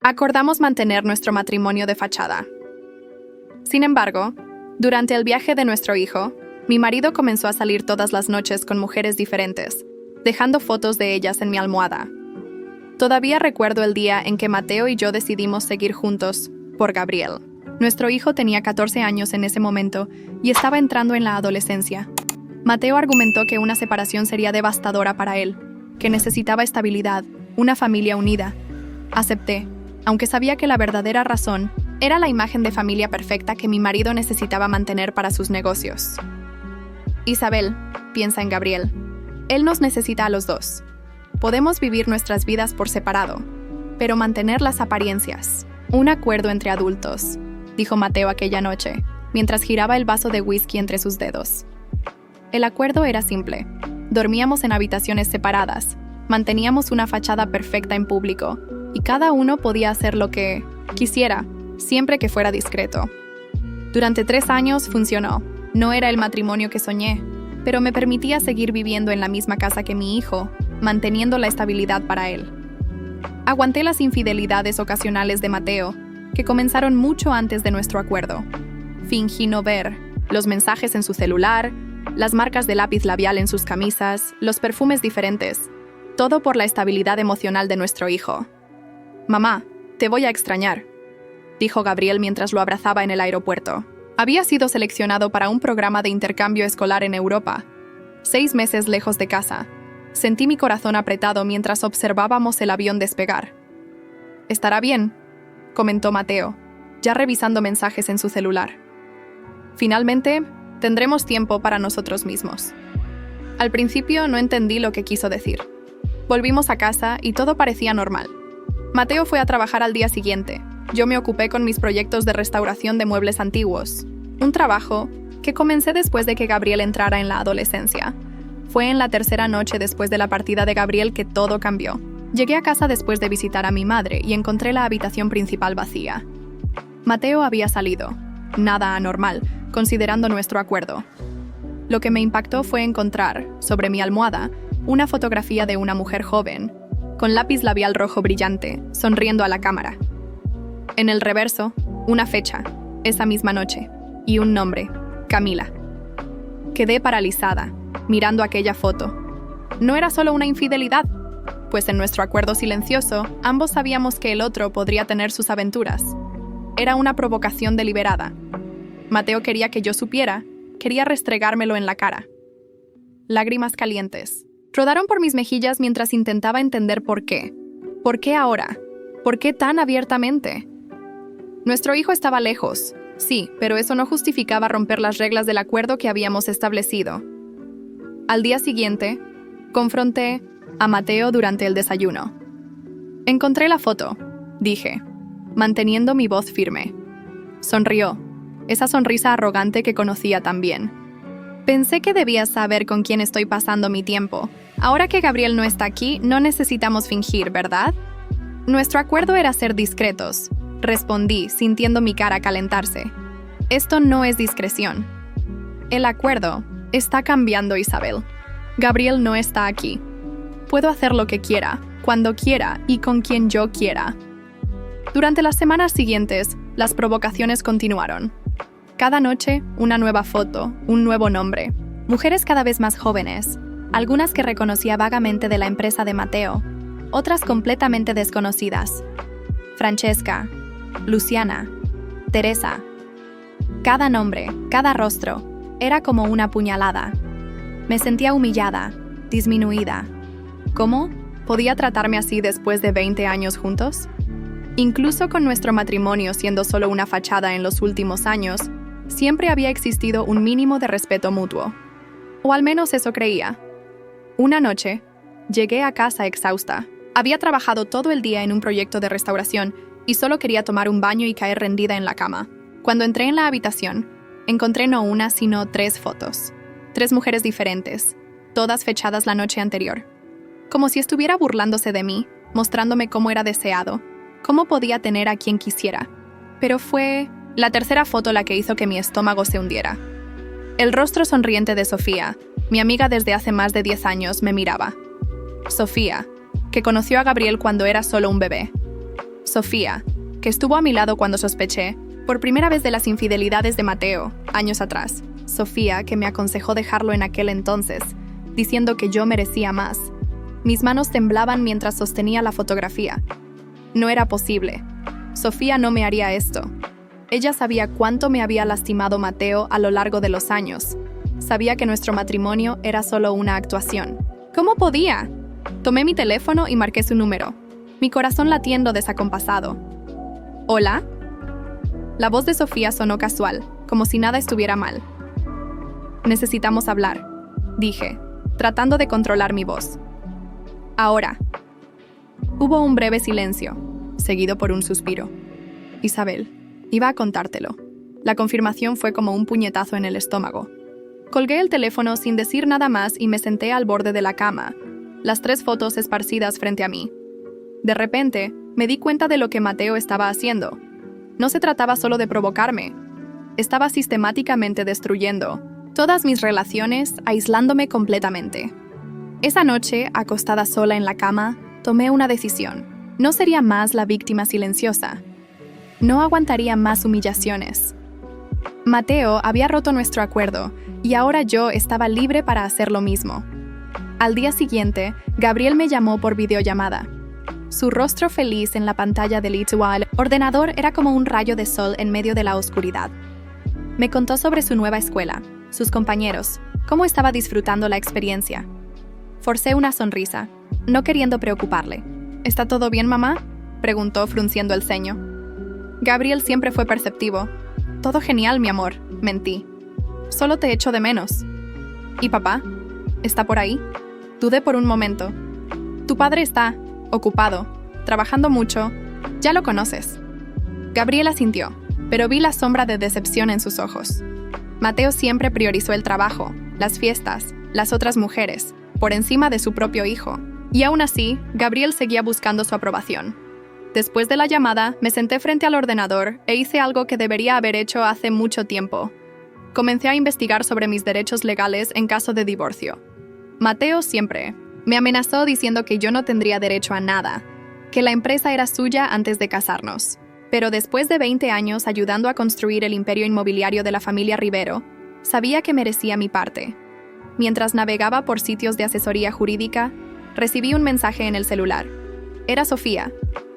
Acordamos mantener nuestro matrimonio de fachada. Sin embargo, durante el viaje de nuestro hijo, mi marido comenzó a salir todas las noches con mujeres diferentes, dejando fotos de ellas en mi almohada. Todavía recuerdo el día en que Mateo y yo decidimos seguir juntos por Gabriel. Nuestro hijo tenía 14 años en ese momento y estaba entrando en la adolescencia. Mateo argumentó que una separación sería devastadora para él, que necesitaba estabilidad, una familia unida. Acepté, aunque sabía que la verdadera razón era la imagen de familia perfecta que mi marido necesitaba mantener para sus negocios. Isabel piensa en Gabriel. Él nos necesita a los dos. Podemos vivir nuestras vidas por separado, pero mantener las apariencias. Un acuerdo entre adultos, dijo Mateo aquella noche, mientras giraba el vaso de whisky entre sus dedos. El acuerdo era simple. Dormíamos en habitaciones separadas, manteníamos una fachada perfecta en público, y cada uno podía hacer lo que quisiera, siempre que fuera discreto. Durante 3 años funcionó. No era el matrimonio que soñé, pero me permitía seguir viviendo en la misma casa que mi hijo, manteniendo la estabilidad para él. Aguanté las infidelidades ocasionales de Mateo, que comenzaron mucho antes de nuestro acuerdo. Fingí no ver los mensajes en su celular, las marcas de lápiz labial en sus camisas, los perfumes diferentes, todo por la estabilidad emocional de nuestro hijo. «Mamá, te voy a extrañar», dijo Gabriel mientras lo abrazaba en el aeropuerto. Había sido seleccionado para un programa de intercambio escolar en Europa. 6 meses lejos de casa. Sentí mi corazón apretado mientras observábamos el avión despegar. «Estará bien», comentó Mateo, ya revisando mensajes en su celular. «Finalmente, tendremos tiempo para nosotros mismos». Al principio no entendí lo que quiso decir. Volvimos a casa y todo parecía normal. Mateo fue a trabajar al día siguiente. Yo me ocupé con mis proyectos de restauración de muebles antiguos. Un trabajo que comencé después de que Gabriel entrara en la adolescencia. Fue en la tercera noche después de la partida de Gabriel que todo cambió. Llegué a casa después de visitar a mi madre y encontré la habitación principal vacía. Mateo había salido. Nada anormal, considerando nuestro acuerdo. Lo que me impactó fue encontrar, sobre mi almohada, una fotografía de una mujer joven, con lápiz labial rojo brillante, sonriendo a la cámara. En el reverso, una fecha, esa misma noche, y un nombre, Camila. Quedé paralizada, mirando aquella foto. No era solo una infidelidad, pues en nuestro acuerdo silencioso, ambos sabíamos que el otro podría tener sus aventuras. Era una provocación deliberada. Mateo quería que yo supiera, quería restregármelo en la cara. Lágrimas calientes rodaron por mis mejillas mientras intentaba entender por qué. ¿Por qué ahora? ¿Por qué tan abiertamente? Nuestro hijo estaba lejos, sí, pero eso no justificaba romper las reglas del acuerdo que habíamos establecido. Al día siguiente, confronté a Mateo durante el desayuno. «Encontré la foto», dije, manteniendo mi voz firme. Sonrió, esa sonrisa arrogante que conocía tan bien. «Pensé que debías saber con quién estoy pasando mi tiempo. Ahora que Gabriel no está aquí, no necesitamos fingir, ¿verdad?» «Nuestro acuerdo era ser discretos», respondí, sintiendo mi cara calentarse. «Esto no es discreción. El acuerdo está cambiando, Isabel. Gabriel no está aquí. Puedo hacer lo que quiera, cuando quiera y con quien yo quiera». Durante las semanas siguientes, las provocaciones continuaron. Cada noche, una nueva foto, un nuevo nombre. Mujeres cada vez más jóvenes, algunas que reconocía vagamente de la empresa de Mateo, otras completamente desconocidas. Francesca, Luciana, Teresa. Cada nombre, cada rostro, era como una puñalada. Me sentía humillada, disminuida. ¿Cómo podía tratarme así después de 20 años juntos? Incluso con nuestro matrimonio siendo solo una fachada en los últimos años, siempre había existido un mínimo de respeto mutuo. O al menos eso creía. Una noche, llegué a casa exhausta. Había trabajado todo el día en un proyecto de restauración y solo quería tomar un baño y caer rendida en la cama. Cuando entré en la habitación, encontré no una, sino 3 fotos. 3 mujeres diferentes, todas fechadas la noche anterior. Como si estuviera burlándose de mí, mostrándome cómo era deseado, cómo podía tener a quien quisiera. Pero fue la tercera foto la que hizo que mi estómago se hundiera. El rostro sonriente de Sofía, mi amiga desde hace más de 10 años, me miraba. Sofía, que conoció a Gabriel cuando era solo un bebé. Sofía, que estuvo a mi lado cuando sospeché, por primera vez de las infidelidades de Mateo, años atrás. Sofía, que me aconsejó dejarlo en aquel entonces, diciendo que yo merecía más. Mis manos temblaban mientras sostenía la fotografía. No era posible. Sofía no me haría esto. Ella sabía cuánto me había lastimado Mateo a lo largo de los años. Sabía que nuestro matrimonio era solo una actuación. ¿Cómo podía? Tomé mi teléfono y marqué su número, mi corazón latiendo desacompasado. ¿Hola? La voz de Sofía sonó casual, como si nada estuviera mal. Necesitamos hablar, dije, tratando de controlar mi voz. Ahora. Hubo un breve silencio, seguido por un suspiro. Isabel, iba a contártelo. La confirmación fue como un puñetazo en el estómago. Colgué el teléfono sin decir nada más y me senté al borde de la cama, las 3 fotos esparcidas frente a mí. De repente, me di cuenta de lo que Mateo estaba haciendo. No se trataba solo de provocarme. Estaba sistemáticamente destruyendo todas mis relaciones, aislándome completamente. Esa noche, acostada sola en la cama, tomé una decisión. No sería más la víctima silenciosa. No aguantaría más humillaciones. Mateo había roto nuestro acuerdo y ahora yo estaba libre para hacer lo mismo. Al día siguiente, Gabriel me llamó por videollamada. Su rostro feliz en la pantalla del ordenador era como un rayo de sol en medio de la oscuridad. Me contó sobre su nueva escuela, sus compañeros, cómo estaba disfrutando la experiencia. Forcé una sonrisa, no queriendo preocuparle. ¿Está todo bien, mamá?, preguntó frunciendo el ceño. Gabriel siempre fue perceptivo. Todo genial, mi amor, mentí. Solo te echo de menos. ¿Y papá? ¿Está por ahí? Dudé por un momento. Tu padre está ocupado, trabajando mucho. Ya lo conoces. Gabriel asintió, pero vi la sombra de decepción en sus ojos. Mateo siempre priorizó el trabajo, las fiestas, las otras mujeres, por encima de su propio hijo. Y aún así, Gabriel seguía buscando su aprobación. Después de la llamada, me senté frente al ordenador e hice algo que debería haber hecho hace mucho tiempo. Comencé a investigar sobre mis derechos legales en caso de divorcio. Mateo siempre me amenazó diciendo que yo no tendría derecho a nada, que la empresa era suya antes de casarnos. Pero después de 20 años ayudando a construir el imperio inmobiliario de la familia Rivero, sabía que merecía mi parte. Mientras navegaba por sitios de asesoría jurídica, recibí un mensaje en el celular. Era Sofía.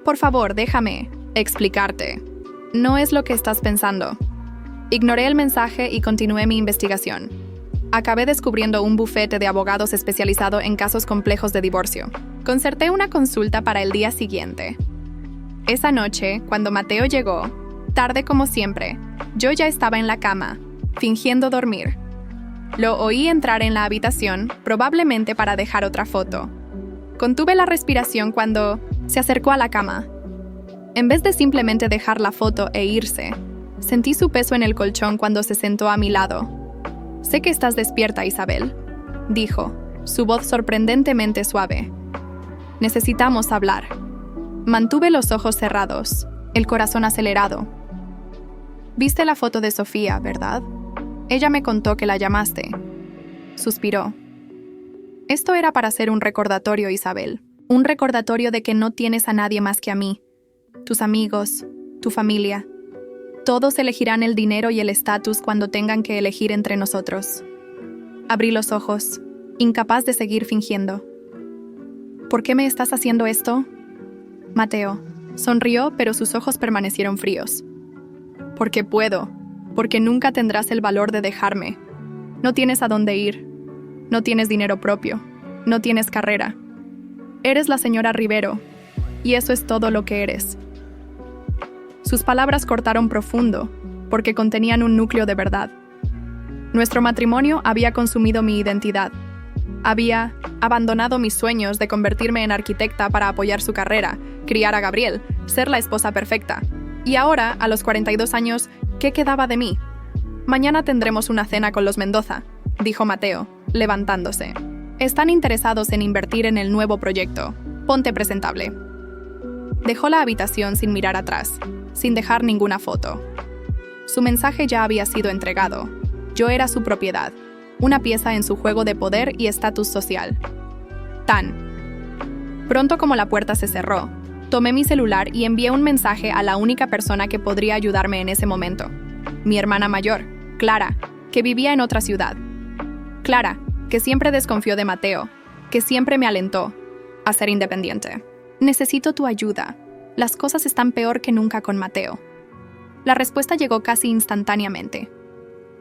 Por favor, déjame explicarte. No es lo que estás pensando. Ignoré el mensaje y continué mi investigación. Acabé descubriendo un bufete de abogados especializado en casos complejos de divorcio. Concerté una consulta para el día siguiente. Esa noche, cuando Mateo llegó, tarde como siempre, yo ya estaba en la cama, fingiendo dormir. Lo oí entrar en la habitación, probablemente para dejar otra foto. Contuve la respiración cuando se acercó a la cama. En vez de simplemente dejar la foto e irse, sentí su peso en el colchón cuando se sentó a mi lado. «Sé que estás despierta, Isabel», dijo, su voz sorprendentemente suave. «Necesitamos hablar». Mantuve los ojos cerrados, el corazón acelerado. «Viste la foto de Sofía, ¿verdad? Ella me contó que la llamaste». Suspiró. «Esto era para hacer un recordatorio, Isabel. Un recordatorio de que no tienes a nadie más que a mí. Tus amigos, tu familia. Todos elegirán el dinero y el estatus cuando tengan que elegir entre nosotros». Abrí los ojos, incapaz de seguir fingiendo. «¿Por qué me estás haciendo esto?» Mateo sonrió, pero sus ojos permanecieron fríos. «Porque puedo, porque nunca tendrás el valor de dejarme. No tienes a dónde ir, no tienes dinero propio, no tienes carrera. Eres la señora Rivero, y eso es todo lo que eres». Sus palabras cortaron profundo, porque contenían un núcleo de verdad. Nuestro matrimonio había consumido mi identidad. Había abandonado mis sueños de convertirme en arquitecta para apoyar su carrera, criar a Gabriel, ser la esposa perfecta. Y ahora, a los 42 años, ¿qué quedaba de mí? «Mañana tendremos una cena con los Mendoza», dijo Mateo, levantándose. «Están interesados en invertir en el nuevo proyecto. Ponte presentable». Dejó la habitación sin mirar atrás, sin dejar ninguna foto. Su mensaje ya había sido entregado. Yo era su propiedad, una pieza en su juego de poder y estatus social. Tan pronto como la puerta se cerró, Tomé mi celular y envié un mensaje a la única persona que podría ayudarme en ese momento. Mi hermana mayor, Clara, que vivía en otra ciudad. Clara, que siempre desconfió de Mateo, que siempre me alentó a ser independiente. Necesito tu ayuda. Las cosas están peor que nunca con Mateo. La respuesta llegó casi instantáneamente.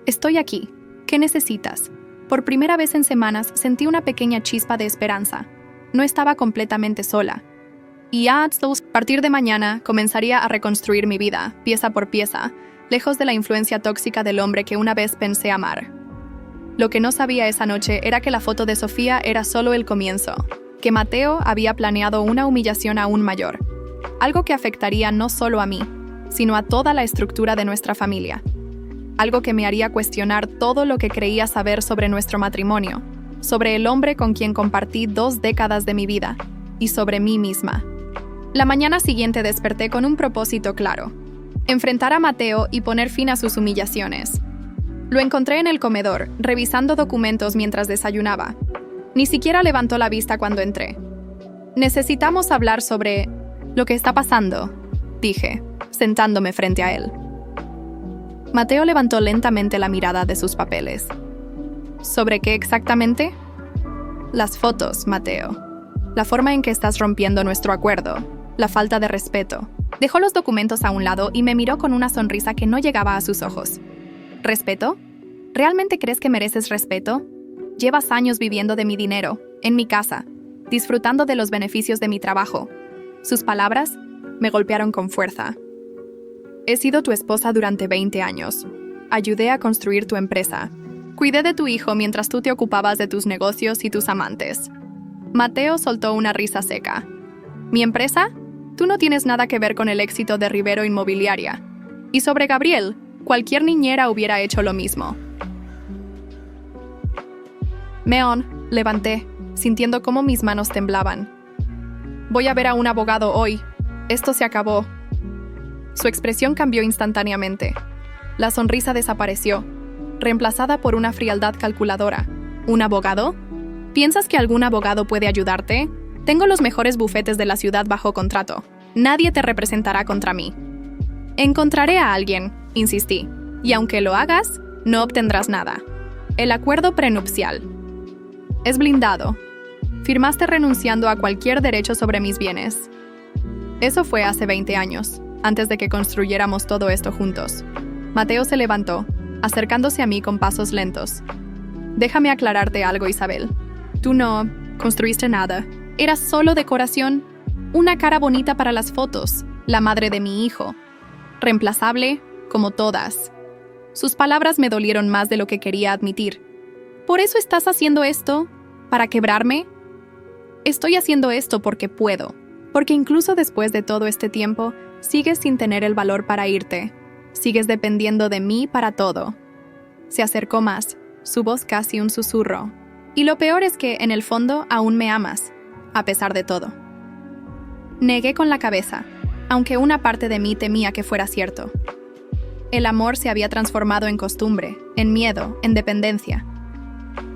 Estoy aquí. ¿Qué necesitas? Por primera vez en semanas sentí una pequeña chispa de esperanza. No estaba completamente sola. Y a partir de mañana comenzaría a reconstruir mi vida, pieza por pieza, lejos de la influencia tóxica del hombre que una vez pensé amar. Lo que no sabía esa noche era que la foto de Sofía era solo el comienzo, que Mateo había planeado una humillación aún mayor, algo que afectaría no solo a mí, sino a toda la estructura de nuestra familia, algo que me haría cuestionar todo lo que creía saber sobre nuestro matrimonio, sobre el hombre con quien compartí 2 décadas de mi vida, y sobre mí misma. La mañana siguiente desperté con un propósito claro: enfrentar a Mateo y poner fin a sus humillaciones. Lo encontré en el comedor, revisando documentos mientras desayunaba. Ni siquiera levantó la vista cuando entré. Necesitamos hablar sobre lo que está pasando, dije, sentándome frente a él. Mateo levantó lentamente la mirada de sus papeles. ¿Sobre qué exactamente? Las fotos, Mateo. La forma en que estás rompiendo nuestro acuerdo. La falta de respeto. Dejó los documentos a un lado y me miró con una sonrisa que no llegaba a sus ojos. ¿Respeto? ¿Realmente crees que mereces respeto? Llevas años viviendo de mi dinero, en mi casa, disfrutando de los beneficios de mi trabajo. Sus palabras me golpearon con fuerza. He sido tu esposa durante 20 años. Ayudé a construir tu empresa. Cuidé de tu hijo mientras tú te ocupabas de tus negocios y tus amantes. Mateo soltó una risa seca. ¿Mi empresa? Tú no tienes nada que ver con el éxito de Rivero Inmobiliaria. Y sobre Gabriel, cualquier niñera hubiera hecho lo mismo. Meón, levanté, sintiendo cómo mis manos temblaban. Voy a ver a un abogado hoy. Esto se acabó. Su expresión cambió instantáneamente. La sonrisa desapareció, reemplazada por una frialdad calculadora. ¿Un abogado? ¿Piensas que algún abogado puede ayudarte? Tengo los mejores bufetes de la ciudad bajo contrato. Nadie te representará contra mí. Encontraré a alguien, insistí, y aunque lo hagas, no obtendrás nada. El acuerdo prenupcial. Es blindado. Firmaste renunciando a cualquier derecho sobre mis bienes. Eso fue hace 20 años, antes de que construyéramos todo esto juntos. Mateo se levantó, acercándose a mí con pasos lentos. Déjame aclararte algo, Isabel. Tú no construiste nada. Era solo decoración. Una cara bonita para las fotos. La madre de mi hijo. Reemplazable, como todas. Sus palabras me dolieron más de lo que quería admitir. ¿Por eso estás haciendo esto? ¿Para quebrarme? Estoy haciendo esto porque puedo. Porque incluso después de todo este tiempo, sigues sin tener el valor para irte. Sigues dependiendo de mí para todo. Se acercó más, su voz casi un susurro. Y lo peor es que, en el fondo, aún me amas, a pesar de todo. Negué con la cabeza, aunque una parte de mí temía que fuera cierto. El amor se había transformado en costumbre, en miedo, en dependencia.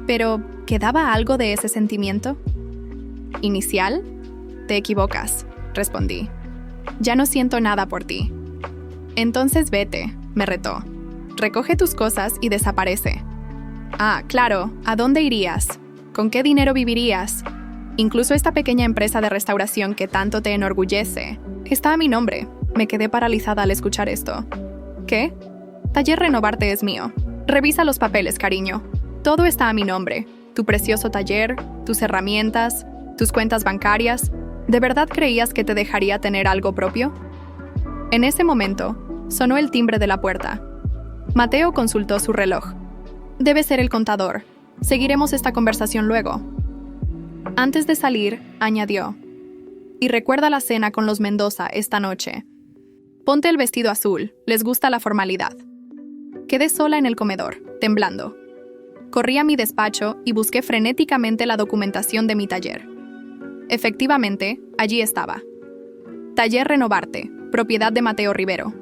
Pero, ¿quedaba algo de ese sentimiento? ¿Inicial? Te equivocas, respondí. Ya no siento nada por ti. Entonces vete, me retó. Recoge tus cosas y desaparece. Ah, claro, ¿a dónde irías? ¿Con qué dinero vivirías? Incluso esta pequeña empresa de restauración que tanto te enorgullece está a mi nombre. Me quedé paralizada al escuchar esto. ¿Qué? Taller Renovarte es mío. Revisa los papeles, cariño. Todo está a mi nombre. Tu precioso taller, tus herramientas, tus cuentas bancarias. ¿De verdad creías que te dejaría tener algo propio? En ese momento, sonó el timbre de la puerta. Mateo consultó su reloj. Debe ser el contador. Seguiremos esta conversación luego. Antes de salir, añadió. Y recuerda la cena con los Mendoza esta noche. Ponte el vestido azul, les gusta la formalidad. Quedé sola en el comedor, temblando. Corrí a mi despacho y busqué frenéticamente la documentación de mi taller. Efectivamente, allí estaba. Taller Renovarte, propiedad de Mateo Rivero.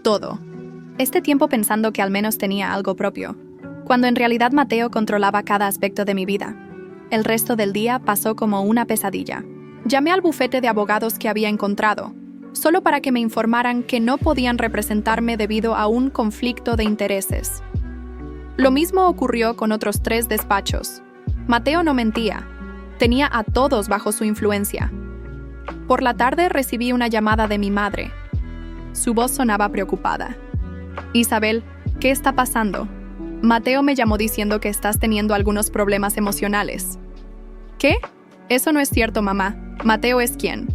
Todo. Este tiempo pensando que al menos tenía algo propio, cuando en realidad Mateo controlaba cada aspecto de mi vida. El resto del día pasó como una pesadilla. Llamé al bufete de abogados que había encontrado, solo para que me informaran que no podían representarme debido a un conflicto de intereses. Lo mismo ocurrió con otros 3 despachos. Mateo no mentía. Tenía a todos bajo su influencia. Por la tarde recibí una llamada de mi madre. Su voz sonaba preocupada. Isabel, ¿qué está pasando? Mateo me llamó diciendo que estás teniendo algunos problemas emocionales. ¿Qué? Eso no es cierto, mamá. Mateo es quien.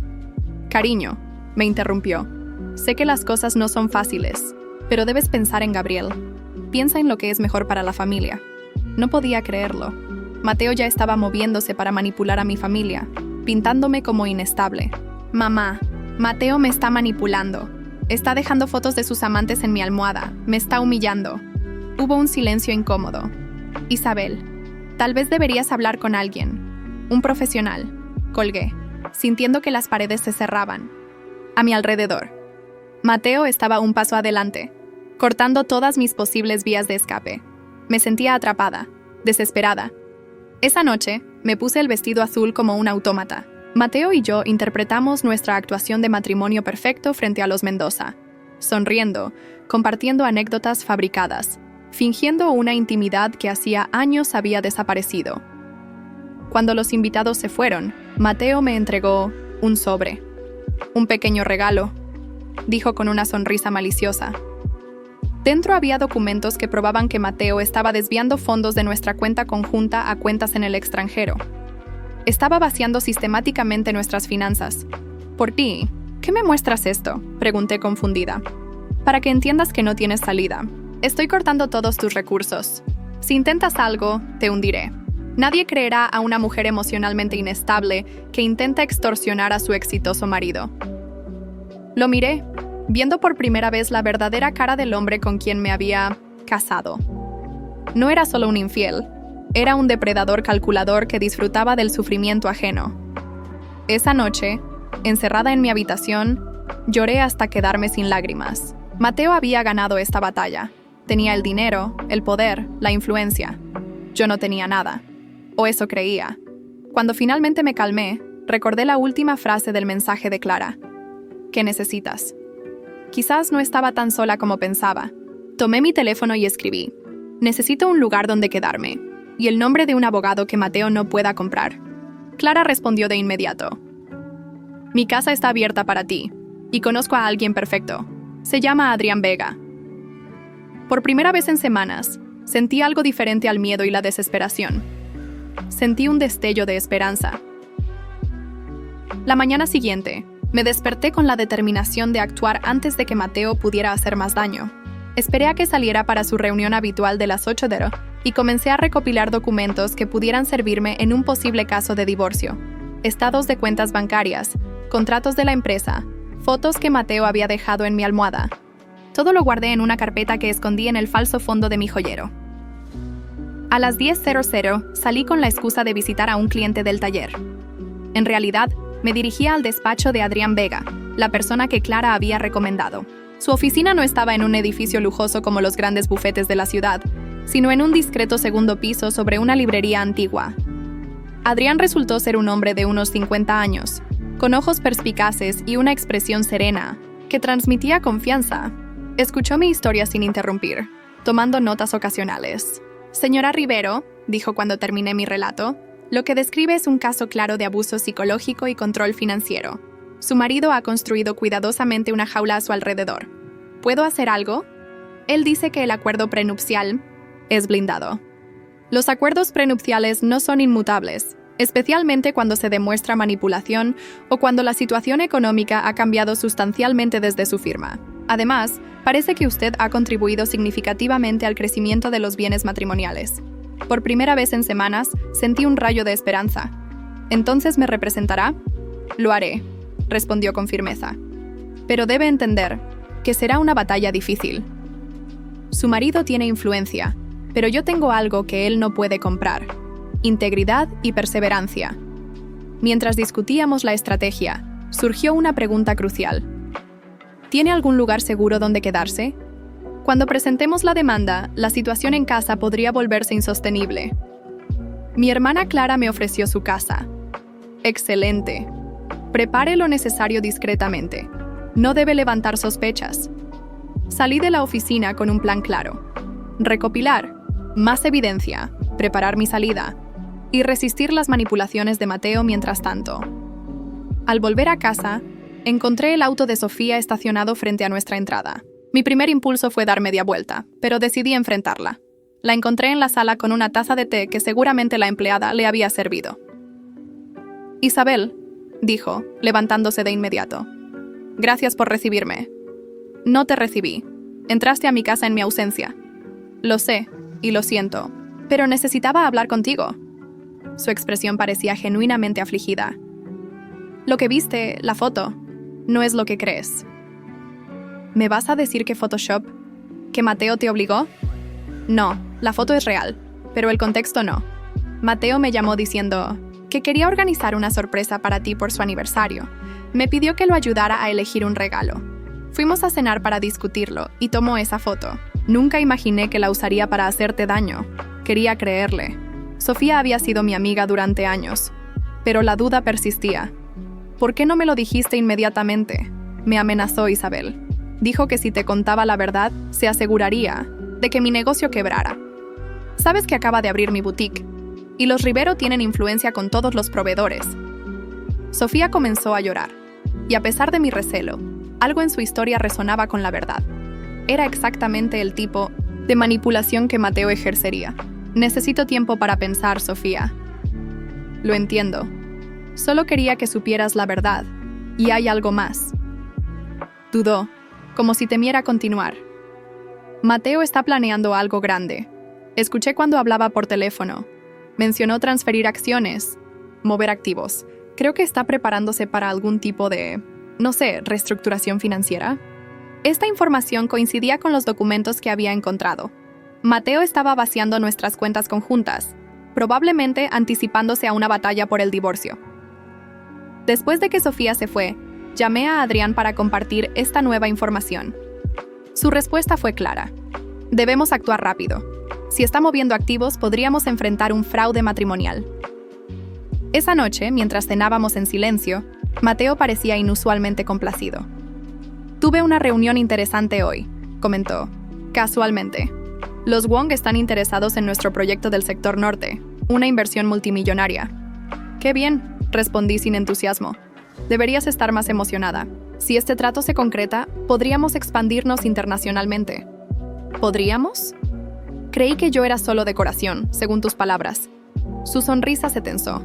Cariño, me interrumpió. Sé que las cosas no son fáciles, pero debes pensar en Gabriel. Piensa en lo que es mejor para la familia. No podía creerlo. Mateo ya estaba moviéndose para manipular a mi familia, pintándome como inestable. Mamá, Mateo me está manipulando. Está dejando fotos de sus amantes en mi almohada. Me está humillando. Hubo un silencio incómodo. Isabel, tal vez deberías hablar con alguien. Un profesional. Colgué, sintiendo que las paredes se cerraban. A mi alrededor. Mateo estaba un paso adelante, cortando todas mis posibles vías de escape. Me sentía atrapada, desesperada. Esa noche, me puse el vestido azul como un autómata. Mateo y yo interpretamos nuestra actuación de matrimonio perfecto frente a los Mendoza, sonriendo, compartiendo anécdotas fabricadas, fingiendo una intimidad que hacía años había desaparecido. Cuando los invitados se fueron, Mateo me entregó un sobre. Un pequeño regalo, dijo con una sonrisa maliciosa. Dentro había documentos que probaban que Mateo estaba desviando fondos de nuestra cuenta conjunta a cuentas en el extranjero. Estaba vaciando sistemáticamente nuestras finanzas. ¿Por ti? ¿Qué me muestras esto?, pregunté confundida. Para que entiendas que no tienes salida. Estoy cortando todos tus recursos. Si intentas algo, te hundiré. Nadie creerá a una mujer emocionalmente inestable que intenta extorsionar a su exitoso marido. Lo miré, viendo por primera vez la verdadera cara del hombre con quien me había casado. No era solo un infiel, era un depredador calculador que disfrutaba del sufrimiento ajeno. Esa noche, encerrada en mi habitación, lloré hasta quedarme sin lágrimas. Mateo había ganado esta batalla. Tenía el dinero, el poder, la influencia. Yo no tenía nada. O eso creía. Cuando finalmente me calmé, recordé la última frase del mensaje de Clara. ¿Qué necesitas? Quizás no estaba tan sola como pensaba. Tomé mi teléfono y escribí. Necesito un lugar donde quedarme. Y el nombre de un abogado que Mateo no pueda comprar. Clara respondió de inmediato. Mi casa está abierta para ti. Y conozco a alguien perfecto. Se llama Adrián Vega. Por primera vez en semanas, sentí algo diferente al miedo y la desesperación. Sentí un destello de esperanza. La mañana siguiente, me desperté con la determinación de actuar antes de que Mateo pudiera hacer más daño. Esperé a que saliera para su reunión habitual de las 8 de la noche y comencé a recopilar documentos que pudieran servirme en un posible caso de divorcio. Estados de cuentas bancarias, contratos de la empresa, fotos que Mateo había dejado en mi almohada. Todo lo guardé en una carpeta que escondí en el falso fondo de mi joyero. A las 10:00 salí con la excusa de visitar a un cliente del taller. En realidad, me dirigía al despacho de Adrián Vega, la persona que Clara había recomendado. Su oficina no estaba en un edificio lujoso como los grandes bufetes de la ciudad, sino en un discreto segundo piso sobre una librería antigua. Adrián resultó ser un hombre de unos 50 años, con ojos perspicaces y una expresión serena, que transmitía confianza. Escuchó mi historia sin interrumpir, tomando notas ocasionales. Señora Rivero, dijo cuando terminé mi relato, lo que describe es un caso claro de abuso psicológico y control financiero. Su marido ha construido cuidadosamente una jaula a su alrededor. ¿Puedo hacer algo? Él dice que el acuerdo prenupcial es blindado. Los acuerdos prenupciales no son inmutables, especialmente cuando se demuestra manipulación o cuando la situación económica ha cambiado sustancialmente desde su firma. Además, parece que usted ha contribuido significativamente al crecimiento de los bienes matrimoniales. Por primera vez en semanas, sentí un rayo de esperanza. ¿Entonces me representará? Lo haré, respondió con firmeza. Pero debe entender que será una batalla difícil. Su marido tiene influencia, pero yo tengo algo que él no puede comprar: integridad y perseverancia. Mientras discutíamos la estrategia, surgió una pregunta crucial. ¿Tiene algún lugar seguro donde quedarse? Cuando presentemos la demanda, la situación en casa podría volverse insostenible. Mi hermana Clara me ofreció su casa. Excelente. Prepare lo necesario discretamente. No debe levantar sospechas. Salí de la oficina con un plan claro. Recopilar más evidencia, preparar mi salida y resistir las manipulaciones de Mateo mientras tanto. Al volver a casa, encontré el auto de Sofía estacionado frente a nuestra entrada. Mi primer impulso fue dar media vuelta, pero decidí enfrentarla. La encontré en la sala con una taza de té que seguramente la empleada le había servido. «Isabel», dijo, levantándose de inmediato. «Gracias por recibirme». «No te recibí. Entraste a mi casa en mi ausencia». «Lo sé, y lo siento, pero necesitaba hablar contigo». Su expresión parecía genuinamente afligida. «Lo que viste, la foto, no es lo que crees». «¿Me vas a decir que Photoshop? ¿Que Mateo te obligó?» «No, la foto es real, pero el contexto no. Mateo me llamó diciendo que quería organizar una sorpresa para ti por su aniversario. Me pidió que lo ayudara a elegir un regalo. Fuimos a cenar para discutirlo y tomó esa foto. Nunca imaginé que la usaría para hacerte daño. Quería creerle. Sofía había sido mi amiga durante años, pero la duda persistía. ¿Por qué no me lo dijiste inmediatamente?», me amenazó Isabel. Dijo que si te contaba la verdad, se aseguraría de que mi negocio quebrara. Sabes que acaba de abrir mi boutique, y los Rivero tienen influencia con todos los proveedores. Sofía comenzó a llorar, y a pesar de mi recelo, algo en su historia resonaba con la verdad. Era exactamente el tipo de manipulación que Mateo ejercería. «Necesito tiempo para pensar, Sofía». «Lo entiendo. Solo quería que supieras la verdad. Y hay algo más». Dudó, como si temiera continuar. «Mateo está planeando algo grande. Escuché cuando hablaba por teléfono. Mencionó transferir acciones, mover activos. Creo que está preparándose para algún tipo de, no sé, reestructuración financiera». Esta información coincidía con los documentos que había encontrado. Mateo estaba vaciando nuestras cuentas conjuntas, probablemente anticipándose a una batalla por el divorcio. Después de que Sofía se fue, llamé a Adrián para compartir esta nueva información. Su respuesta fue clara. «Debemos actuar rápido. Si está moviendo activos, podríamos enfrentar un fraude matrimonial». Esa noche, mientras cenábamos en silencio, Mateo parecía inusualmente complacido. «Tuve una reunión interesante hoy», comentó, casualmente. «Los Wong están interesados en nuestro proyecto del sector norte, una inversión multimillonaria». «Qué bien», respondí sin entusiasmo. «Deberías estar más emocionada. Si este trato se concreta, podríamos expandirnos internacionalmente». ¿Podríamos? Creí que yo era solo decoración, según tus palabras. Su sonrisa se tensó.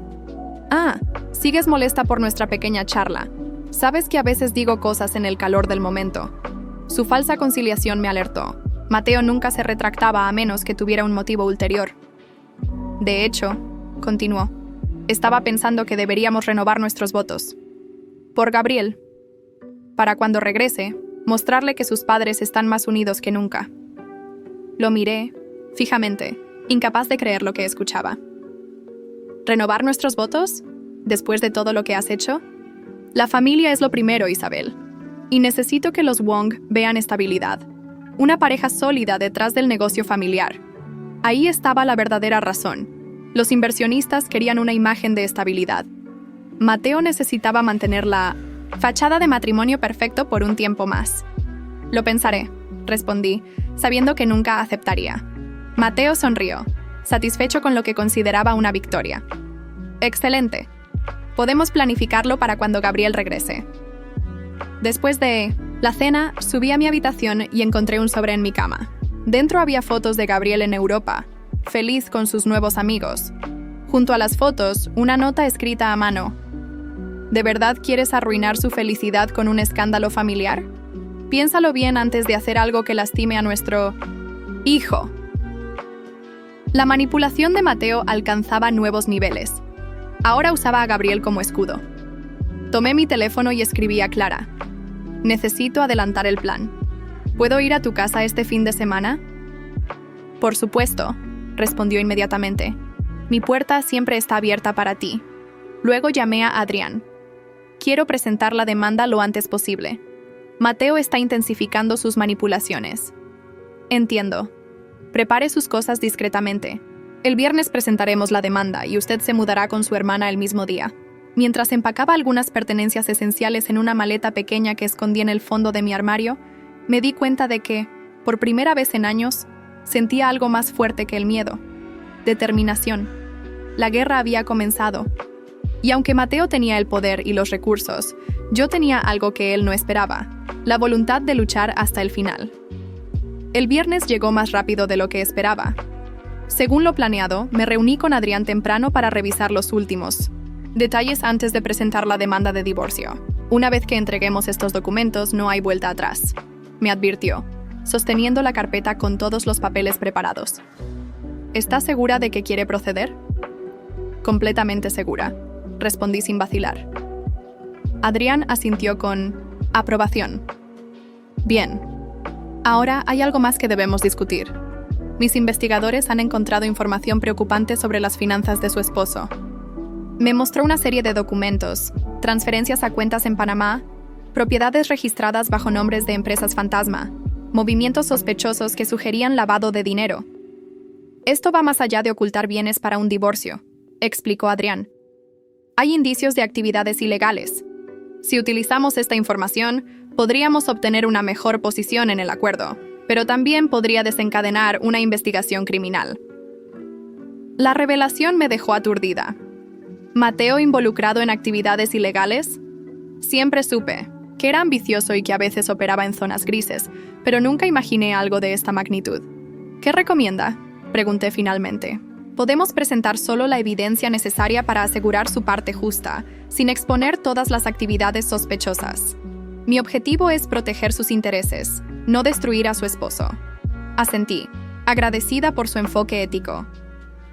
«Ah, sigues molesta por nuestra pequeña charla. Sabes que a veces digo cosas en el calor del momento». Su falsa conciliación me alertó. Mateo nunca se retractaba a menos que tuviera un motivo ulterior. «De hecho», continuó, «estaba pensando que deberíamos renovar nuestros votos. Por Gabriel. Para cuando regrese, mostrarle que sus padres están más unidos que nunca». Lo miré, fijamente, incapaz de creer lo que escuchaba. ¿Renovar nuestros votos? ¿Después de todo lo que has hecho? La familia es lo primero, Isabel. Y necesito que los Wong vean estabilidad. Una pareja sólida detrás del negocio familiar. Ahí estaba la verdadera razón. Los inversionistas querían una imagen de estabilidad. Mateo necesitaba mantener la fachada de matrimonio perfecto por un tiempo más. «Lo pensaré», respondí, sabiendo que nunca aceptaría. Mateo sonrió, satisfecho con lo que consideraba una victoria. «Excelente. Podemos planificarlo para cuando Gabriel regrese». Después de la cena, subí a mi habitación y encontré un sobre en mi cama. Dentro había fotos de Gabriel en Europa, feliz con sus nuevos amigos. Junto a las fotos, una nota escrita a mano. ¿De verdad quieres arruinar su felicidad con un escándalo familiar? Piénsalo bien antes de hacer algo que lastime a nuestro hijo. La manipulación de Mateo alcanzaba nuevos niveles. Ahora usaba a Gabriel como escudo. Tomé mi teléfono y escribí a Clara. «Necesito adelantar el plan. ¿Puedo ir a tu casa este fin de semana?» «Por supuesto», respondió inmediatamente. «Mi puerta siempre está abierta para ti». Luego llamé a Adrián. «Quiero presentar la demanda lo antes posible. Mateo está intensificando sus manipulaciones». «Entiendo. Prepare sus cosas discretamente. El viernes presentaremos la demanda y usted se mudará con su hermana el mismo día». Mientras empacaba algunas pertenencias esenciales en una maleta pequeña que escondí en el fondo de mi armario, me di cuenta de que, por primera vez en años, sentía algo más fuerte que el miedo: determinación. La guerra había comenzado. Y aunque Mateo tenía el poder y los recursos, yo tenía algo que él no esperaba: la voluntad de luchar hasta el final. El viernes llegó más rápido de lo que esperaba. Según lo planeado, me reuní con Adrián temprano para revisar los últimos detalles antes de presentar la demanda de divorcio. Una vez que entreguemos estos documentos, no hay vuelta atrás, me advirtió, sosteniendo la carpeta con todos los papeles preparados. ¿Estás segura de que quiere proceder? Completamente segura, respondí sin vacilar. Adrián asintió con aprobación. Bien. Ahora hay algo más que debemos discutir. Mis investigadores han encontrado información preocupante sobre las finanzas de su esposo. Me mostró una serie de documentos, transferencias a cuentas en Panamá, propiedades registradas bajo nombres de empresas fantasma, movimientos sospechosos que sugerían lavado de dinero. Esto va más allá de ocultar bienes para un divorcio, explicó Adrián. Hay indicios de actividades ilegales. Si utilizamos esta información, podríamos obtener una mejor posición en el acuerdo, pero también podría desencadenar una investigación criminal. La revelación me dejó aturdida. ¿Mateo involucrado en actividades ilegales? Siempre supe que era ambicioso y que a veces operaba en zonas grises, pero nunca imaginé algo de esta magnitud. ¿Qué recomienda?, pregunté finalmente. Podemos presentar solo la evidencia necesaria para asegurar su parte justa, sin exponer todas las actividades sospechosas. Mi objetivo es proteger sus intereses, no destruir a su esposo. Asentí, agradecida por su enfoque ético.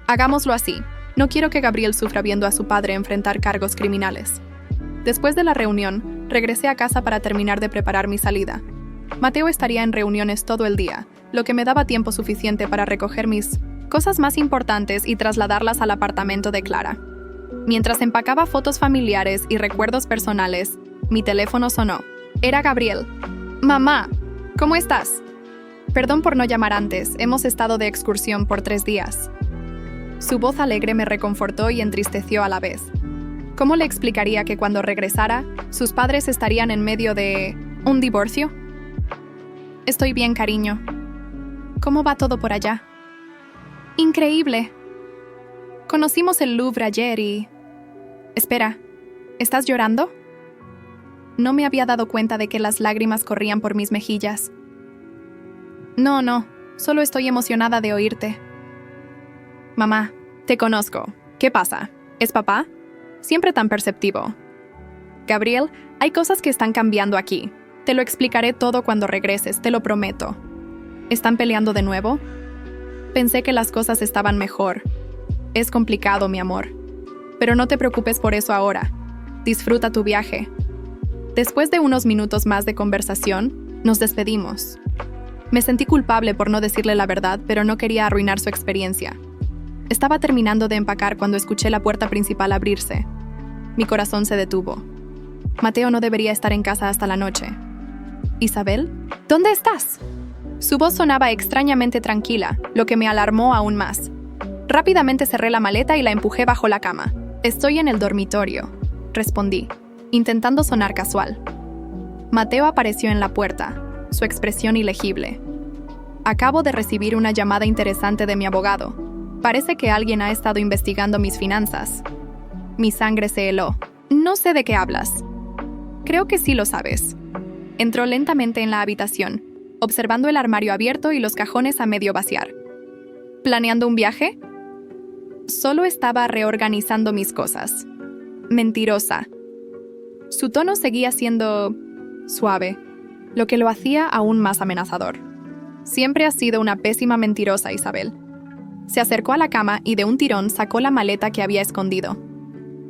Hagámoslo así. No quiero que Gabriel sufra viendo a su padre enfrentar cargos criminales. Después de la reunión, regresé a casa para terminar de preparar mi salida. Mateo estaría en reuniones todo el día, lo que me daba tiempo suficiente para recoger mis cosas más importantes y trasladarlas al apartamento de Clara. Mientras empacaba fotos familiares y recuerdos personales, mi teléfono sonó. Era Gabriel. «Mamá, ¿cómo estás? Perdón por no llamar antes, hemos estado de excursión por 3 días». Su voz alegre me reconfortó y entristeció a la vez. ¿Cómo le explicaría que cuando regresara, sus padres estarían en medio de un divorcio? Estoy bien, cariño. ¿Cómo va todo por allá? Increíble. Conocimos el Louvre ayer y... Espera, ¿estás llorando? No me había dado cuenta de que las lágrimas corrían por mis mejillas. No, solo estoy emocionada de oírte. Mamá, te conozco. ¿Qué pasa? ¿Es papá? Siempre tan perceptivo. Gabriel, hay cosas que están cambiando aquí. Te lo explicaré todo cuando regreses, te lo prometo. ¿Están peleando de nuevo? Pensé que las cosas estaban mejor. Es complicado, mi amor. Pero no te preocupes por eso ahora. Disfruta tu viaje. Después de unos minutos más de conversación, nos despedimos. Me sentí culpable por no decirle la verdad, pero no quería arruinar su experiencia. Estaba terminando de empacar cuando escuché la puerta principal abrirse. Mi corazón se detuvo. Mateo no debería estar en casa hasta la noche. «¿Isabel? ¿Dónde estás?» Su voz sonaba extrañamente tranquila, lo que me alarmó aún más. Rápidamente cerré la maleta y la empujé bajo la cama. «Estoy en el dormitorio», respondí, intentando sonar casual. Mateo apareció en la puerta, su expresión ilegible. «Acabo de recibir una llamada interesante de mi abogado. Parece que alguien ha estado investigando mis finanzas». Mi sangre se heló. «No sé de qué hablas». «Creo que sí lo sabes». Entró lentamente en la habitación, observando el armario abierto y los cajones a medio vaciar. ¿Planeando un viaje? Solo estaba reorganizando mis cosas. Mentirosa. Su tono seguía siendo suave, lo que lo hacía aún más amenazador. Siempre has sido una pésima mentirosa, Isabel. Se acercó a la cama y de un tirón sacó la maleta que había escondido.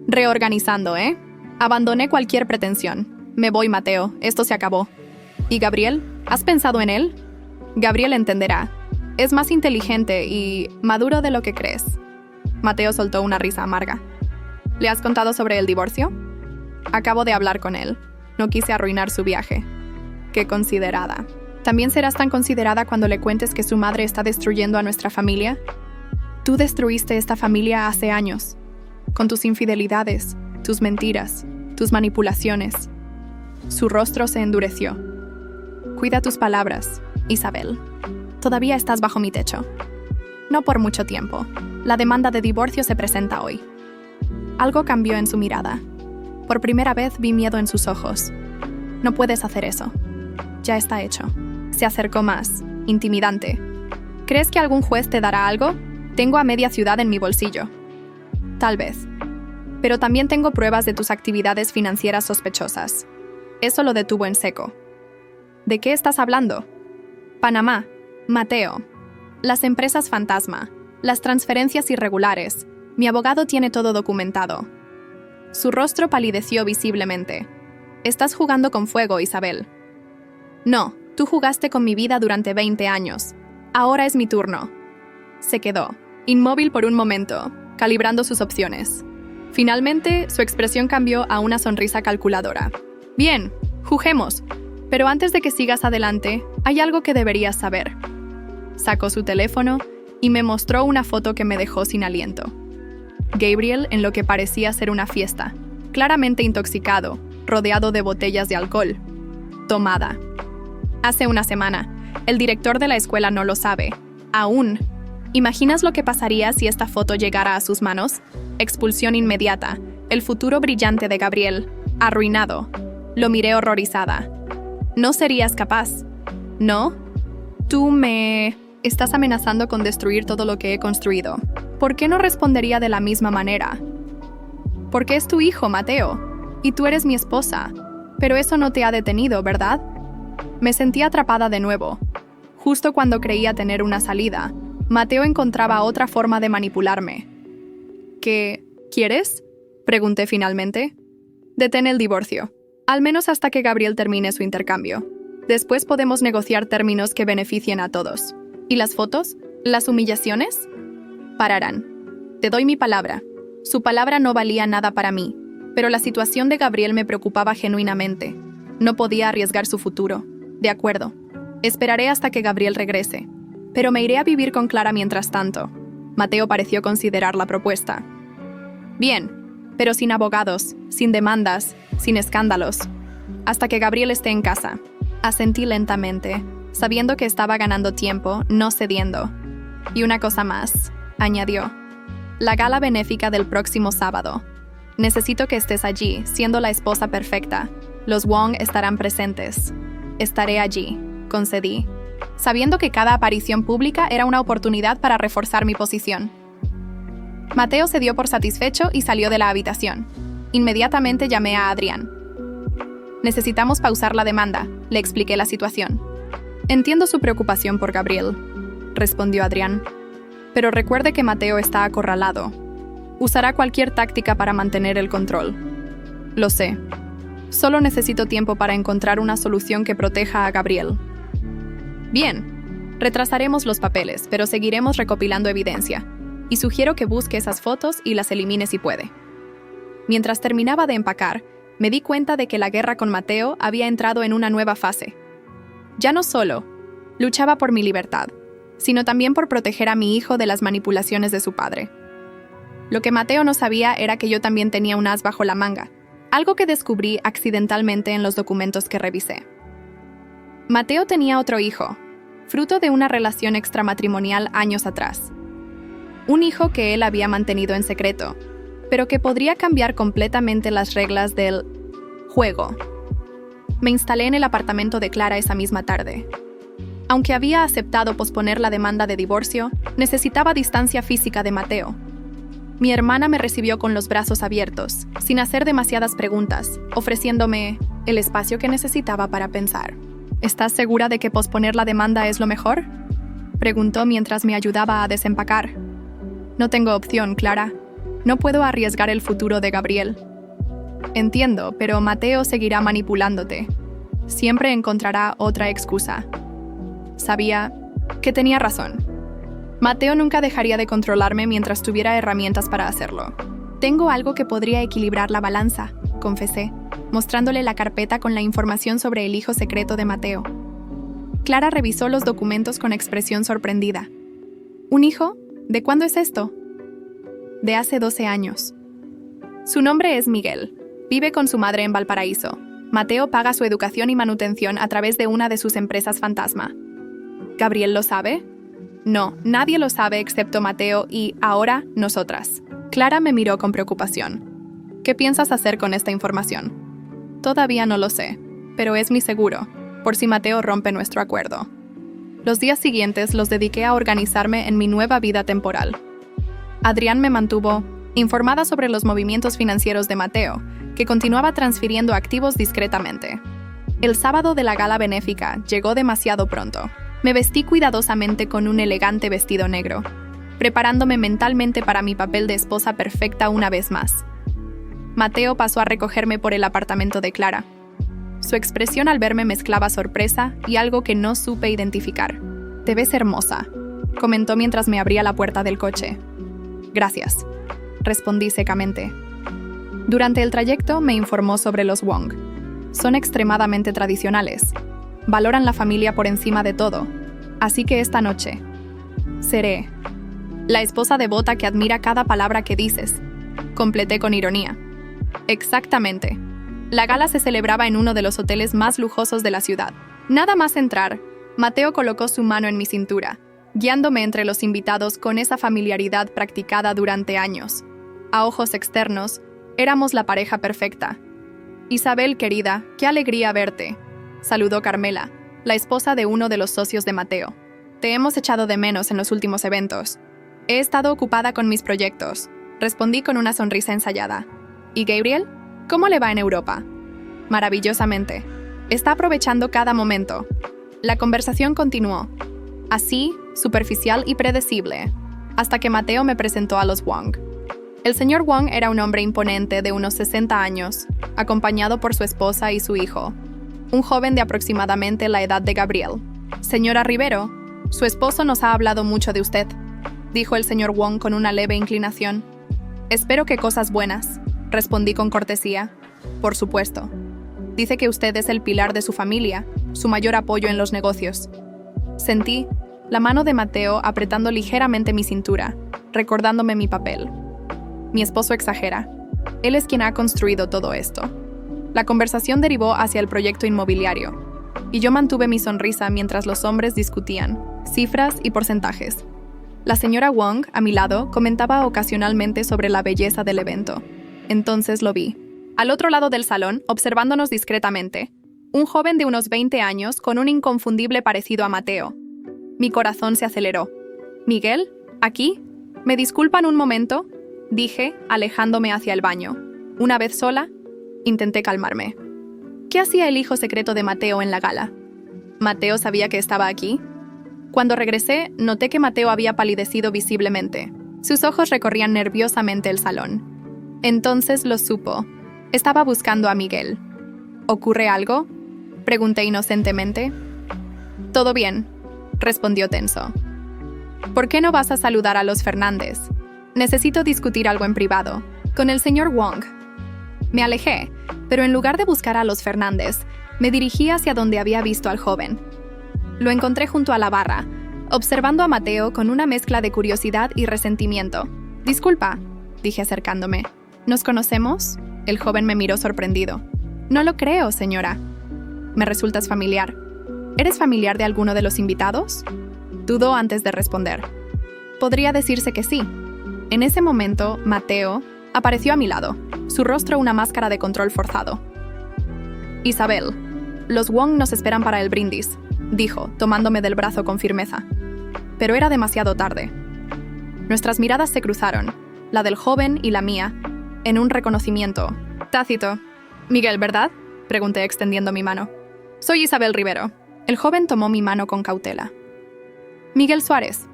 Reorganizando, ¿eh? Abandoné cualquier pretensión. Me voy, Mateo. Esto se acabó. ¿Y Gabriel? ¿Has pensado en él? Gabriel entenderá. Es más inteligente y maduro de lo que crees. Mateo soltó una risa amarga. ¿Le has contado sobre el divorcio? Acabo de hablar con él. No quise arruinar su viaje. Qué considerada. ¿También serás tan considerada cuando le cuentes que su madre está destruyendo a nuestra familia? Tú destruiste esta familia hace años, con tus infidelidades, tus mentiras, tus manipulaciones. Su rostro se endureció. Cuida tus palabras, Isabel. Todavía estás bajo mi techo. No por mucho tiempo. La demanda de divorcio se presenta hoy. Algo cambió en su mirada. Por primera vez vi miedo en sus ojos. No puedes hacer eso. Ya está hecho. Se acercó más, intimidante. ¿Crees que algún juez te dará algo? Tengo a media ciudad en mi bolsillo. Tal vez. Pero también tengo pruebas de tus actividades financieras sospechosas. Eso lo detuvo en seco. ¿De qué estás hablando? Panamá, Mateo. Las empresas fantasma, las transferencias irregulares. Mi abogado tiene todo documentado. Su rostro palideció visiblemente. Estás jugando con fuego, Isabel. No, tú jugaste con mi vida durante 20 años. Ahora es mi turno. Se quedó, inmóvil por un momento, calibrando sus opciones. Finalmente, su expresión cambió a una sonrisa calculadora. Bien, juguemos. Pero antes de que sigas adelante, hay algo que deberías saber. Sacó su teléfono y me mostró una foto que me dejó sin aliento. Gabriel en lo que parecía ser una fiesta, claramente intoxicado, rodeado de botellas de alcohol. Tomada. Hace una semana. El director de la escuela no lo sabe. Aún. ¿Imaginas lo que pasaría si esta foto llegara a sus manos? Expulsión inmediata. El futuro brillante de Gabriel. Arruinado. Lo miré horrorizada. ¿No serías capaz? ¿No? Tú me... estás amenazando con destruir todo lo que he construido. ¿Por qué no respondería de la misma manera? Porque es tu hijo, Mateo. Y tú eres mi esposa. Pero eso no te ha detenido, ¿verdad? Me sentí atrapada de nuevo. Justo cuando creía tener una salida, Mateo encontraba otra forma de manipularme. ¿Qué quieres? Pregunté finalmente. Detén el divorcio, al menos hasta que Gabriel termine su intercambio. Después podemos negociar términos que beneficien a todos. ¿Y las fotos? ¿Las humillaciones? Pararán. Te doy mi palabra. Su palabra no valía nada para mí, pero la situación de Gabriel me preocupaba genuinamente. No podía arriesgar su futuro. De acuerdo. Esperaré hasta que Gabriel regrese. Pero me iré a vivir con Clara mientras tanto. Mateo pareció considerar la propuesta. Bien, pero sin abogados, sin demandas, sin escándalos. Hasta que Gabriel esté en casa. Asentí lentamente, sabiendo que estaba ganando tiempo, no cediendo. Y una cosa más, añadió. La gala benéfica del próximo sábado. Necesito que estés allí, siendo la esposa perfecta. Los Wong estarán presentes. Estaré allí, concedí, sabiendo que cada aparición pública era una oportunidad para reforzar mi posición. Mateo se dio por satisfecho y salió de la habitación. Inmediatamente llamé a Adrián. Necesitamos pausar la demanda, le expliqué la situación. Entiendo su preocupación por Gabriel, respondió Adrián. Pero recuerde que Mateo está acorralado. Usará cualquier táctica para mantener el control. Lo sé. Solo necesito tiempo para encontrar una solución que proteja a Gabriel. Bien, retrasaremos los papeles, pero seguiremos recopilando evidencia. Y sugiero que busque esas fotos y las elimine si puede. Mientras terminaba de empacar, me di cuenta de que la guerra con Mateo había entrado en una nueva fase. Ya no solo luchaba por mi libertad, sino también por proteger a mi hijo de las manipulaciones de su padre. Lo que Mateo no sabía era que yo también tenía un as bajo la manga. Algo que descubrí accidentalmente en los documentos que revisé. Mateo tenía otro hijo, fruto de una relación extramatrimonial años atrás. Un hijo que él había mantenido en secreto, pero que podría cambiar completamente las reglas del juego. Me instalé en el apartamento de Clara esa misma tarde. Aunque había aceptado posponer la demanda de divorcio, necesitaba distancia física de Mateo. Mi hermana me recibió con los brazos abiertos, sin hacer demasiadas preguntas, ofreciéndome el espacio que necesitaba para pensar. ¿Estás segura de que posponer la demanda es lo mejor? Preguntó mientras me ayudaba a desempacar. No tengo opción, Clara. No puedo arriesgar el futuro de Gabriel. Entiendo, pero Mateo seguirá manipulándote. Siempre encontrará otra excusa. Sabía que tenía razón. Mateo nunca dejaría de controlarme mientras tuviera herramientas para hacerlo. Tengo algo que podría equilibrar la balanza, confesé, mostrándole la carpeta con la información sobre el hijo secreto de Mateo. Clara revisó los documentos con expresión sorprendida. ¿Un hijo? ¿De cuándo es esto? De hace 12 años. Su nombre es Miguel. Vive con su madre en Valparaíso. Mateo paga su educación y manutención a través de una de sus empresas fantasma. ¿Gabriel lo sabe? No, nadie lo sabe excepto Mateo y, ahora, nosotras. Clara me miró con preocupación. ¿Qué piensas hacer con esta información? Todavía no lo sé, pero es mi seguro, por si Mateo rompe nuestro acuerdo. Los días siguientes los dediqué a organizarme en mi nueva vida temporal. Adrián me mantuvo informada sobre los movimientos financieros de Mateo, que continuaba transfiriendo activos discretamente. El sábado de la gala benéfica llegó demasiado pronto. Me vestí cuidadosamente con un elegante vestido negro, preparándome mentalmente para mi papel de esposa perfecta una vez más. Mateo pasó a recogerme por el apartamento de Clara. Su expresión al verme mezclaba sorpresa y algo que no supe identificar. «Te ves hermosa», comentó mientras me abría la puerta del coche. «Gracias», respondí secamente. Durante el trayecto me informó sobre los Wong. Son extremadamente tradicionales. Valoran la familia por encima de todo. Así que esta noche seré la esposa devota que admira cada palabra que dices, completé con ironía. Exactamente. La gala se celebraba en uno de los hoteles más lujosos de la ciudad. Nada más entrar, Mateo colocó su mano en mi cintura, guiándome entre los invitados con esa familiaridad practicada durante años. A ojos externos, éramos la pareja perfecta. «Isabel, querida, qué alegría verte», saludó Carmela, la esposa de uno de los socios de Mateo. «Te hemos echado de menos en los últimos eventos». «He estado ocupada con mis proyectos», respondí con una sonrisa ensayada. «¿Y Gabriel? ¿Cómo le va en Europa?» «Maravillosamente. Está aprovechando cada momento». La conversación continuó, así, superficial y predecible, hasta que Mateo me presentó a los Wong. El señor Wong era un hombre imponente de unos 60 años, acompañado por su esposa y su hijo, un joven de aproximadamente la edad de Gabriel. «Señora Rivero, su esposo nos ha hablado mucho de usted», dijo el señor Wong con una leve inclinación. «Espero que cosas buenas», respondí con cortesía. «Por supuesto. Dice que usted es el pilar de su familia, su mayor apoyo en los negocios». Sentí la mano de Mateo apretando ligeramente mi cintura, recordándome mi papel. Mi esposo exagera. Él es quien ha construido todo esto. La conversación derivó hacia el proyecto inmobiliario, y yo mantuve mi sonrisa mientras los hombres discutían cifras y porcentajes. La señora Wong, a mi lado, comentaba ocasionalmente sobre la belleza del evento. Entonces lo vi. Al otro lado del salón, observándonos discretamente, un joven de unos 20 años con un inconfundible parecido a Mateo. Mi corazón se aceleró. «¿Miguel? ¿Aquí? ¿Me disculpan un momento?», dije, alejándome hacia el baño. Una vez sola, intenté calmarme. ¿Qué hacía el hijo secreto de Mateo en la gala? ¿Mateo sabía que estaba aquí? Cuando regresé, noté que Mateo había palidecido visiblemente. Sus ojos recorrían nerviosamente el salón. Entonces lo supo. Estaba buscando a Miguel. ¿Ocurre algo?, pregunté inocentemente. «Todo bien», respondió tenso. «¿Por qué no vas a saludar a los Fernández? Necesito discutir algo en privado, con el señor Wong». Me alejé, pero en lugar de buscar a los Fernández, me dirigí hacia donde había visto al joven. Lo encontré junto a la barra, observando a Mateo con una mezcla de curiosidad y resentimiento. «Disculpa», dije acercándome. «¿Nos conocemos?». El joven me miró sorprendido. «No lo creo, señora. Me resultas familiar. ¿Eres familiar de alguno de los invitados?». Dudó antes de responder. «Podría decirse que sí». En ese momento, Mateo apareció a mi lado, su rostro una máscara de control forzado. «Isabel, los Wong nos esperan para el brindis», dijo, tomándome del brazo con firmeza. Pero era demasiado tarde. Nuestras miradas se cruzaron, la del joven y la mía, en un reconocimiento tácito. «Miguel, ¿verdad?», pregunté extendiendo mi mano. «Soy Isabel Rivero». El joven tomó mi mano con cautela. «Miguel Suárez».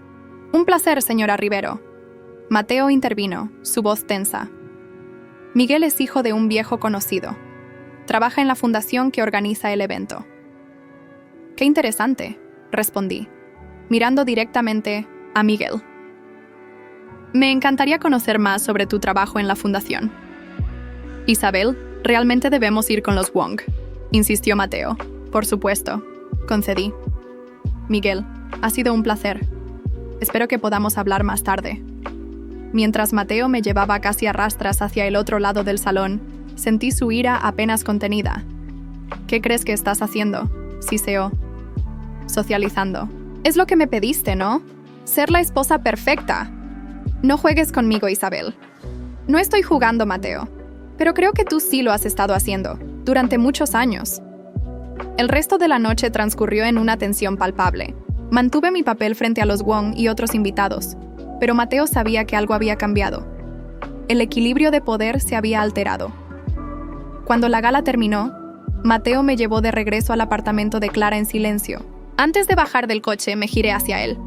«Un placer, señora Rivero». Mateo intervino, su voz tensa. «Miguel es hijo de un viejo conocido. Trabaja en la fundación que organiza el evento». «Qué interesante», respondí, mirando directamente a Miguel. «Me encantaría conocer más sobre tu trabajo en la fundación». «Isabel, realmente debemos ir con los Wong», insistió Mateo. «Por supuesto», concedí. «Miguel, ha sido un placer. Espero que podamos hablar más tarde». Mientras Mateo me llevaba casi a rastras hacia el otro lado del salón, sentí su ira apenas contenida. ¿Qué crees que estás haciendo?, siseó. Socializando. Es lo que me pediste, ¿no? Ser la esposa perfecta. No juegues conmigo, Isabel. No estoy jugando, Mateo. Pero creo que tú sí lo has estado haciendo, durante muchos años. El resto de la noche transcurrió en una tensión palpable. Mantuve mi papel frente a los Wong y otros invitados, pero Mateo sabía que algo había cambiado. El equilibrio de poder se había alterado. Cuando la gala terminó, Mateo me llevó de regreso al apartamento de Clara en silencio. Antes de bajar del coche, me giré hacia él.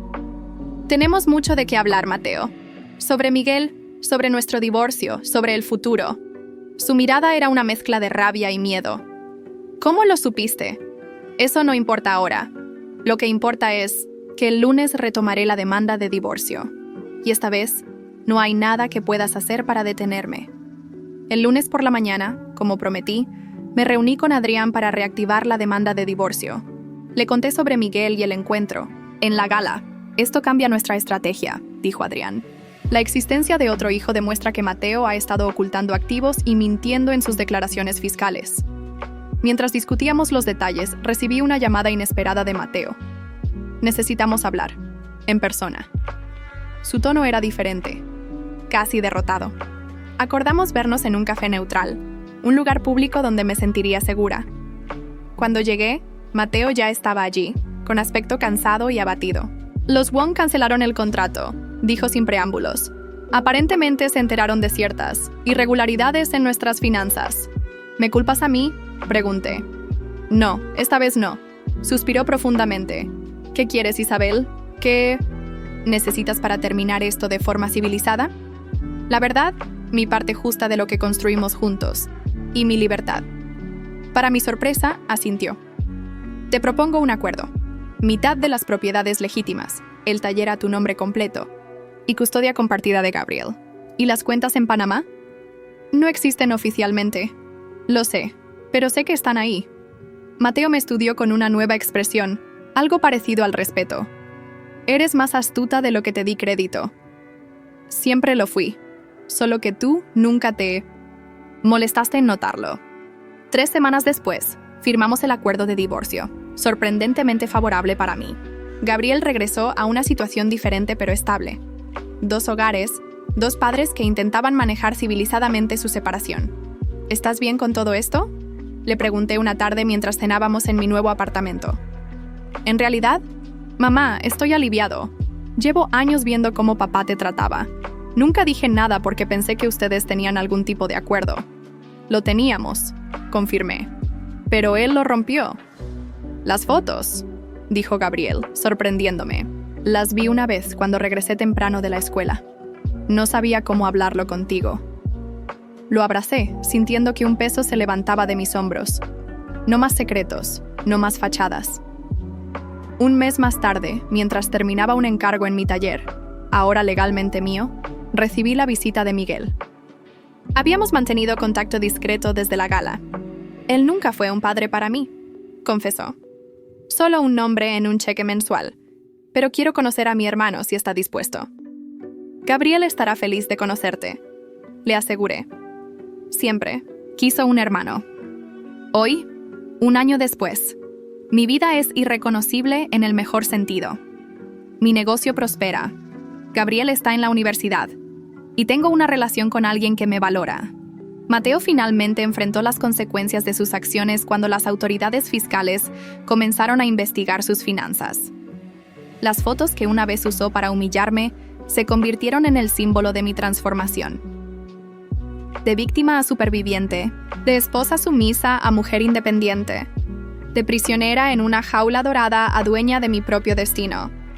Tenemos mucho de qué hablar, Mateo. Sobre Miguel, sobre nuestro divorcio, sobre el futuro. Su mirada era una mezcla de rabia y miedo. ¿Cómo lo supiste? Eso no importa ahora. Lo que importa es que el lunes retomaré la demanda de divorcio. Y esta vez, no hay nada que puedas hacer para detenerme. El lunes por la mañana, como prometí, me reuní con Adrián para reactivar la demanda de divorcio. Le conté sobre Miguel y el encuentro. En la gala. Esto cambia nuestra estrategia, dijo Adrián. La existencia de otro hijo demuestra que Mateo ha estado ocultando activos y mintiendo en sus declaraciones fiscales. Mientras discutíamos los detalles, recibí una llamada inesperada de Mateo. Necesitamos hablar. En persona. Su tono era diferente. Casi derrotado. Acordamos vernos en un café neutral, un lugar público donde me sentiría segura. Cuando llegué, Mateo ya estaba allí, con aspecto cansado y abatido. Los Wong cancelaron el contrato, dijo sin preámbulos. Aparentemente se enteraron de ciertas irregularidades en nuestras finanzas. ¿Me culpas a mí?, pregunté. No, esta vez no. Suspiró profundamente. ¿Qué quieres, Isabel? ¿Qué necesitas para terminar esto de forma civilizada? La verdad, mi parte justa de lo que construimos juntos. Y mi libertad. Para mi sorpresa, asintió. Te propongo un acuerdo. Mitad de las propiedades legítimas, el taller a tu nombre completo y custodia compartida de Gabriel. ¿Y las cuentas en Panamá? No existen oficialmente. Lo sé, pero sé que están ahí. Mateo me estudió con una nueva expresión, algo parecido al respeto. Eres más astuta de lo que te di crédito. Siempre lo fui, solo que tú nunca te molestaste en notarlo. 3 semanas después, firmamos el acuerdo de divorcio, sorprendentemente favorable para mí. Gabriel regresó a una situación diferente pero estable. 2 hogares, 2 padres que intentaban manejar civilizadamente su separación. ¿Estás bien con todo esto?, le pregunté una tarde mientras cenábamos en mi nuevo apartamento. En realidad, mamá, estoy aliviado. Llevo años viendo cómo papá te trataba. Nunca dije nada porque pensé que ustedes tenían algún tipo de acuerdo. Lo teníamos, confirmé. Pero él lo rompió. Las fotos, dijo Gabriel, sorprendiéndome. Las vi una vez cuando regresé temprano de la escuela. No sabía cómo hablarlo contigo. Lo abracé, sintiendo que un peso se levantaba de mis hombros. No más secretos, no más fachadas. Un mes más tarde, mientras terminaba un encargo en mi taller, ahora legalmente mío, recibí la visita de Miguel. Habíamos mantenido contacto discreto desde la gala. Él nunca fue un padre para mí, confesó. Solo un nombre en un cheque mensual, pero quiero conocer a mi hermano si está dispuesto. Gabriel estará feliz de conocerte, le aseguré. Siempre quiso un hermano. Hoy, 1 año después, mi vida es irreconocible en el mejor sentido. Mi negocio prospera. Gabriel está en la universidad. Y tengo una relación con alguien que me valora. Mateo finalmente enfrentó las consecuencias de sus acciones cuando las autoridades fiscales comenzaron a investigar sus finanzas. Las fotos que una vez usó para humillarme se convirtieron en el símbolo de mi transformación. De víctima a superviviente, de esposa sumisa a mujer independiente, de prisionera en una jaula dorada a dueña de mi propio destino.